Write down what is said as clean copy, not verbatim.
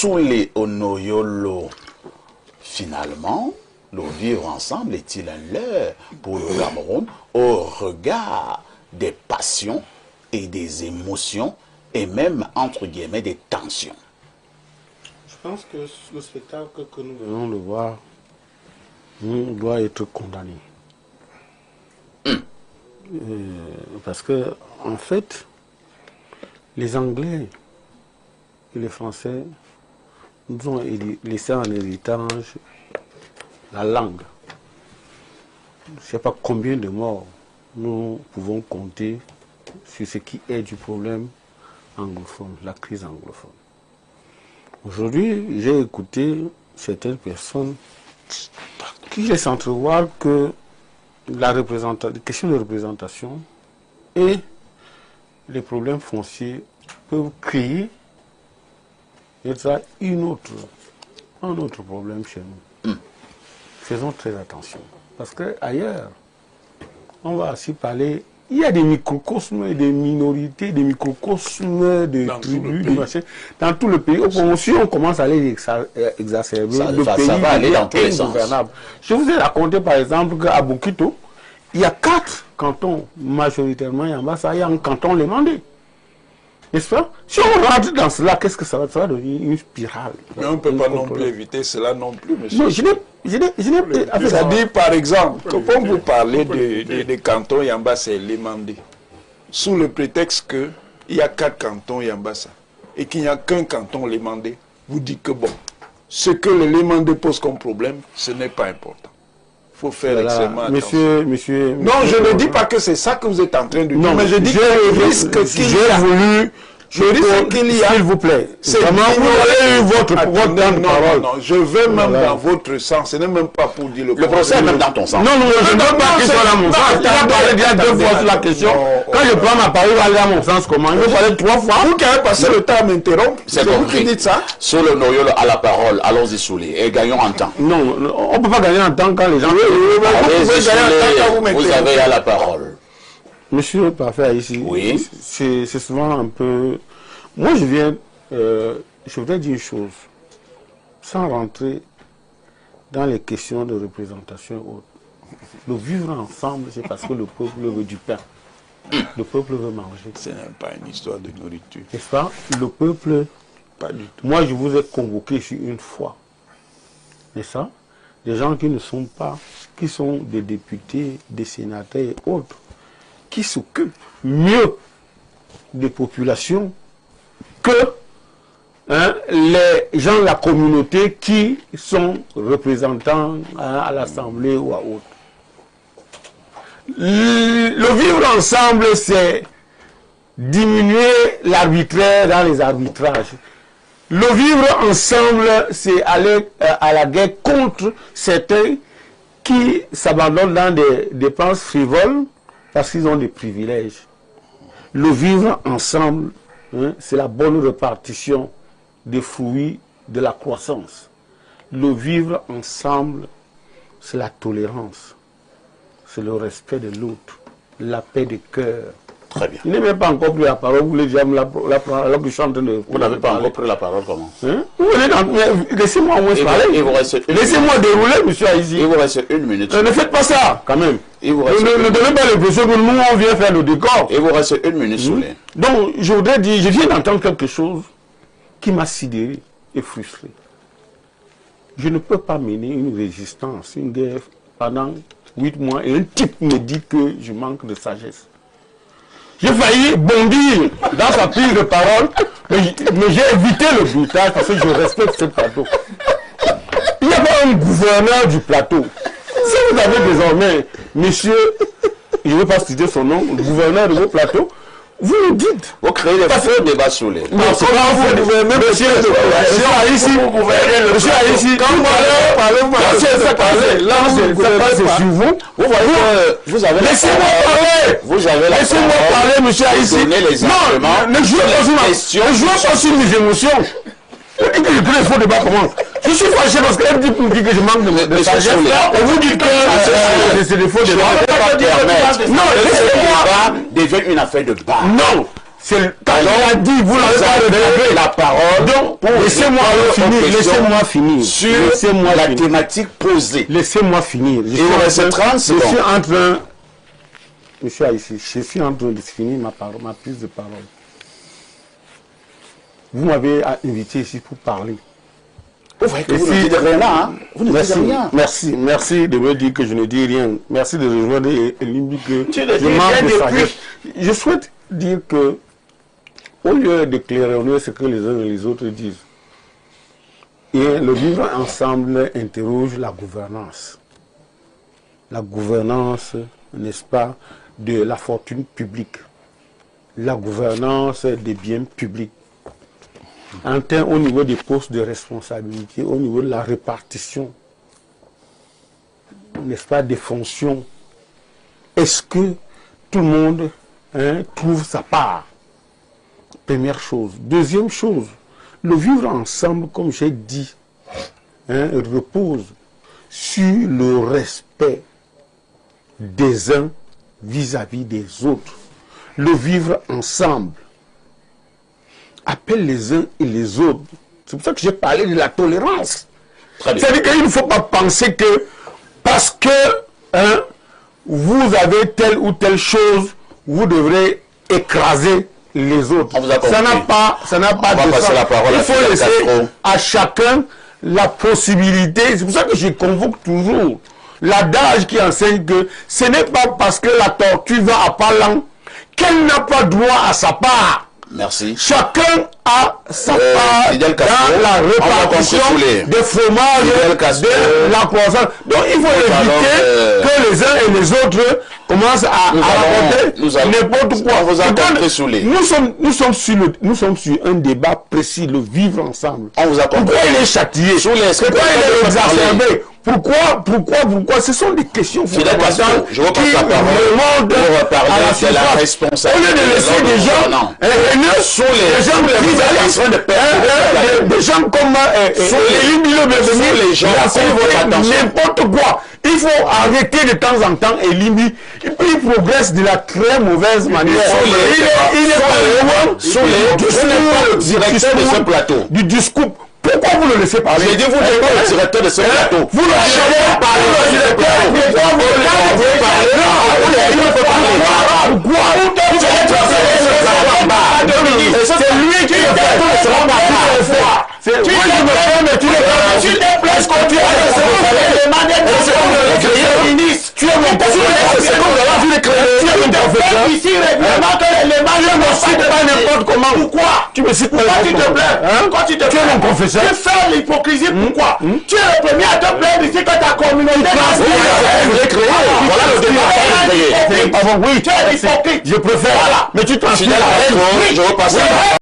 sous les Onoyolo, finalement, le vivre ensemble est-il un leurre pour le Cameroun au regard des passions et des émotions et même, entre guillemets, des tensions? Je pense que le spectacle que nous venons de voir doit être condamné. Parce que, en fait, les Anglais et les Français nous ont laissé en héritage la langue. Je ne sais pas combien de morts nous pouvons compter sur ce qui est du problème anglophone, la crise anglophone. Aujourd'hui, j'ai écouté certaines personnes qui laissent entrevoir que la question de représentation et les problèmes fonciers peuvent créer un autre problème chez nous. Faisons très attention. Parce qu'ailleurs, on va aussi parler. Il y a des microcosmes et des minorités, des microcosmes de tribus, dans tout le pays. Si on commence à les exacerber, le pays va aller dans tous les sens. Ingouvernable. Je vous ai raconté par exemple qu'à Bokito, il y a 4 cantons majoritairement il y a un canton lémandais. N'est-ce pas? Si on rentre dans cela, qu'est-ce que ça va devenir une spirale. Mais on ne peut pas non plus éviter cela non plus, monsieur. Non, je n'ai pas. C'est-à-dire, par exemple, que quand vous parlez de cantons Yambassa et Lemandé, sous le prétexte qu'il y a 4 cantons Yambassa et qu'il n'y a qu'un canton Lemandé, vous dites que bon, ce que le Lemandé pose comme problème, ce n'est pas important. Il faut faire extrêmement attention. Monsieur, non, je ne dis pas que c'est ça que vous êtes en train de dire, mais je dis que le risque qu'il y a. S'il vous plaît, c'est vraiment vous avez eu votre parole. Non, je vais même dans votre sens. Ce n'est même pas pour dire le procès est même dans ton sens. Non, je ne veux pas qu'il soit dans mon sens. Il a parlé déjà 2 fois sur la question. Quand je prends ma parole, il va aller dans mon sens comment? Il veut parler 3 fois. Vous qui avez passé le temps à m'interrompre, c'est vous qui dites ça. Sur le Noyolo à la parole, allons-y sous les et gagnons en temps. Non, on ne peut pas gagner en temps quand les gens... Vous avez à la parole. Monsieur Parfait, ici, oui. C'est souvent un peu... Moi, je voudrais dire une chose, sans rentrer dans les questions de représentation et autres. Le vivre ensemble, c'est parce que le peuple veut du pain. Le peuple veut manger. Ce n'est pas une histoire de nourriture. N'est-ce pas? Le peuple... Pas du tout. Moi, je vous ai convoqué sur une fois. N'est-ce pas? Des gens qui ne sont pas... qui sont des députés, des sénateurs et autres, qui s'occupent mieux des populations que les gens de la communauté qui sont représentants à l'Assemblée ou à autre. Le vivre ensemble, c'est diminuer l'arbitraire dans les arbitrages. Le vivre ensemble, c'est aller à la guerre contre certains qui s'abandonnent dans des dépenses frivoles parce qu'ils ont des privilèges. Le vivre ensemble, c'est la bonne répartition des fruits de la croissance. Le vivre ensemble, c'est la tolérance, c'est le respect de l'autre, la paix de cœur. Très bien. Il n'est même pas encore pris la parole, vous voulez déjà me la alors que je suis en train de... Vous n'avez pas encore pris la parole, comment? Laissez-moi au moins parler. Laissez-moi dérouler, monsieur Aïzi. Il vous reste 1 minute. Ne faites pas ça, quand même. Ne donnez pas l'impression que nous, on vient faire le décor. Il vous reste 1 minute, Soulé. Donc, je voudrais dire, je viens d'entendre quelque chose qui m'a sidéré et frustré. Je ne peux pas mener une résistance, une guerre pendant 8 mois et un type me dit que je manque de sagesse. J'ai failli bondir dans sa prise de parole, mais j'ai évité le bruitage parce que je respecte ce plateau. Il n'y a pas un gouverneur du plateau. Si vous avez désormais, monsieur, je ne veux pas citer son nom, le gouverneur de vos plateaux, vous nous dites. Vous créez des faux débats sous les. Non, c'est pas vous gouvernez, monsieur Aïssi. Monsieur Aïssi, quand vous parlez, là, c'est sur vous. Vous voyez, vous avez. Laissez-moi parler. Vous avez la. Laissez-moi parler, monsieur Aïssi. Non, ne jouez pas sur mes émotions. Vous dites que je crée faux débat comment? Je suis fâché parce qu'elle dit que je manque de sagesse. Et vous dites que c'est des faux débats. Non, laissez-moi devient une affaire de bar. Non, Quand il a dit, vous n'avez pas retrouvé la parole. Donc, laissez-moi finir. Sur la thématique posée. Laissez-moi finir. Je suis en train, monsieur Aïssi, je suis en train de finir ma prise de parole. Vous m'avez invité ici pour parler. Vous voyez que vous ne dites rien là, hein? Vous ne dites rien. Merci de me dire que je ne dis rien. Merci de rejoindre Elimbi que je manque de sagesse. Je souhaite dire que, au lieu de claironner ce que les uns et les autres disent, et le vivre ensemble interroge la gouvernance. La gouvernance, n'est-ce pas, de la fortune publique. La gouvernance des biens publics. Au niveau des postes de responsabilité, au niveau de la répartition, n'est-ce pas, des fonctions. Est-ce que tout le monde trouve sa part? Première chose. Deuxième chose, le vivre ensemble, comme j'ai dit, repose sur le respect des uns vis-à-vis des autres. Le vivre ensemble appelle les uns et les autres. C'est pour ça que j'ai parlé de la tolérance. C'est-à-dire qu'il ne faut pas penser que parce que vous avez telle ou telle chose, vous devrez écraser les autres. Ça n'a pas de sens. Il faut laisser à chacun la possibilité. C'est pour ça que je convoque toujours l'adage qui enseigne que ce n'est pas parce que la tortue va à pas lent qu'elle n'a pas droit à sa part. Merci. Chacun a sa part dans la répartition des fromages, de la croissance. Donc il faut éviter que les uns et les autres commencent à raconter n'importe quoi. Nous sommes sur un débat précis, le vivre ensemble. Pourquoi il est châtié? Pourquoi il est exacerbé? Pourquoi? Ce sont des questions fondamentales qui remontent à la surface. Au lieu de laisser des gens des gens comme n'importe quoi. Il faut arrêter de temps en temps Elimbi. Il progresse de la très mauvaise manière. Il est pas loin sur les directeurs de ce plateau. Du discours. Pourquoi vous le laissez parler? J'ai dit vous n'êtes pas le directeur de ce plateau. Vous ne jamais parlé au directeur. Pourquoi vous le laissez parler? Pourquoi? C'est lui qui est c'est lui qui me fais, mais tu ne te places quand tu tu es mon professeur. Tu es mon professeur. Ici, règlement que les mages ne citent pas n'importe comment. Pourquoi? Tu me cites pas n'importe comment. Quand tu te plains, tu es mon professeur. Tu fais l'hypocrisie, pourquoi? Tu es le premier à te plaindre ici que ta communauté voilà le débat. Oui, tu es hypocrite. Je préfère. Mais tu t'en fous. Je repasse.